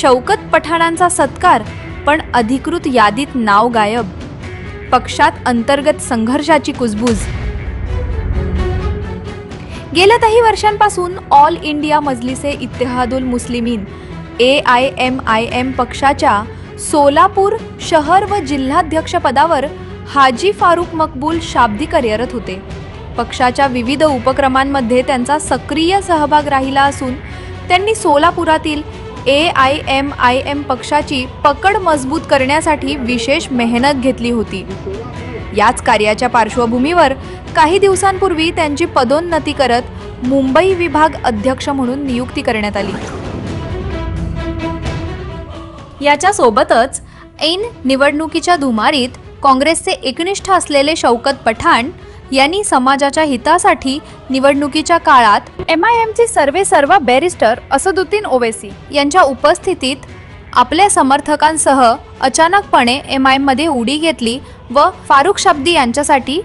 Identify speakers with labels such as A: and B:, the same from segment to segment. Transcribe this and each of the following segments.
A: शौकत पठाणांचा सत्कार, पण अधिकृत यादीत नाव गायब. पक्षात अंतर्गत संघर्षाची कुजबूज. गेल्या काही वर्षांपासून all India Majlise Ittehadul Muslimeen AIMIM पक्षाच्या सोलापूर शहर व जिल्हाध्यक्ष पदावर हाजी फारुक मकबूल शाब्दी कार्यरत होते. पक्षाच्या विविध उपक्रमांमध्ये त्यांचा सक्रिय सहभाग राहिला असून त्यांनी सोलापुरातील AIMIM पक्षाची पकड मजबूत करण्यासाठी विशेष मेहनत घेतली होती. याच कार्याच्या पार्श्वभूमीवर काही दिवसांपूर्वी त्यांची पदोन्नती करत मुंबई विभाग अध्यक्ष म्हणून नियुक्ती करण्यात आली. याच्या सोबतच ऐन निवडणुकीच्या धुमारीत काँग्रेसचे एकनिष्ठ असलेले शौकत पठाण यांनी समाजाच्या हितासाठी निवडणुकीच्या काळात MIMचे सर्वेसर्वा बॅरिस्टर असदुद्दीन ओवैसी यांच्या उपस्थितीत आपल्या समर्थकांसह अचानकपणे MIM मध्ये उडी घेतली व फारुक शाब्दी यांच्यासाठी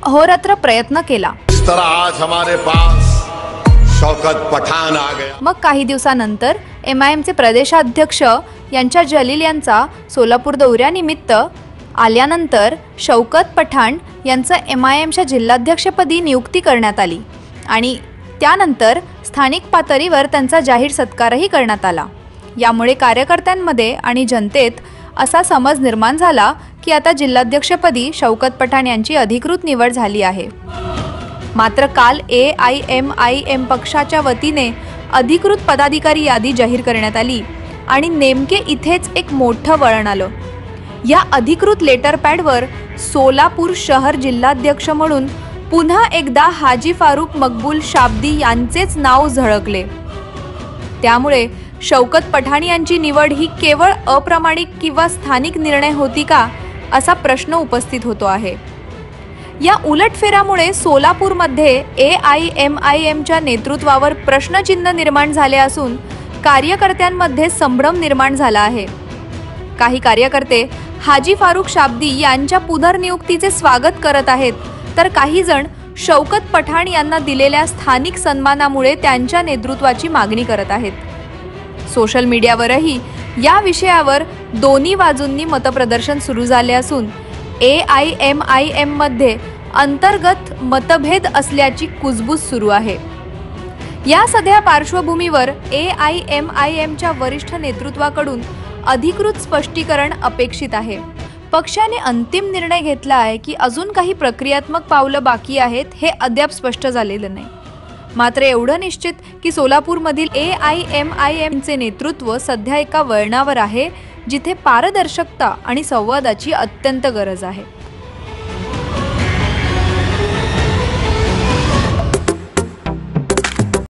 A: अहोरात्र प्रयत्न केला.
B: आज हमारे पास शौकत पठाण आ गया.
A: मग काही दिवसानंतर MIMचे प्रदेशाध्यक्ष यांच्या जलील यांचा सोलापूर दौऱ्यानिमित्त आल्यानंतर शौकत पठाण यांचं MIMच्या जिल्हाध्यक्षपदी नियुक्ती करण्यात आली आणि त्यानंतर स्थानिक पातळीवर त्यांचा जाहीर सत्कारही करण्यात आला. यामुळे कार्यकर्त्यांमध्ये आणि जनतेत असा समज निर्माण झाला की आता जिल्हाध्यक्षपदी शौकत पठाण यांची अधिकृत निवड झाली आहे. मात्र काल AIMIM पक्षाच्या वतीने अधिकृत पदाधिकारी यादी जाहीर करण्यात आली आणि नेमके इथेच एक मोठं वळण आलं. या अधिकृत लेटर पॅडवर सोलापूर शहर जिल्हाध्यक्ष म्हणून पुन्हा एकदा हाजी फारुक मकबूल शाब्दी यांचेच नाव झळकले. त्यामुळे शौकत पठाण यांची निवड ही केवळ अप्रामाणिक किंवा स्थानिक निर्णय होती का असा प्रश्न उपस्थित होतो आहे. या उलटफेरामुळे सोलापूरमध्ये AIMIMच्या नेतृत्वावर प्रश्नचिन्ह निर्माण झाले असून कार्यकर्त्यांमध्ये संभ्रम निर्माण झाला आहे. काही कार्यकर्ते हाजी फारुक शाब्दी यांच्या पुनर्नियुक्तीचे स्वागत करत आहेत, तर काही जण शौकत पठाण यांना दिलेल्या स्थानिक सन्मानामुळे त्यांच्या नेतृत्वाची मागणी करत आहेत. सोशल मीडियावरही या विषयावर दोन्ही बाजूंनी मतप्रदर्शन सुरू झाले असून AIMIM मध्ये अंतर्गत मतभेद असल्याची कुजबूज सुरू आहे. या सगळ्या पार्श्वभूमीवर AIMIMच्या वरिष्ठ नेतृत्वाकडून अधिकृत स्पष्टीकरण अपेक्षित आहे. पक्षाने अंतिम निर्णय घेतला आहे की अजून काही प्रक्रियात्मक पावलं बाकी आहेत हे अद्याप स्पष्ट झालेलं नाही. मात्र एवढं निश्चित की सोलापूरमधील AIMIMचे नेतृत्व सध्या एका वळणावर आहे जिथे पारदर्शकता आणि संवादाची अत्यंत गरज आहे.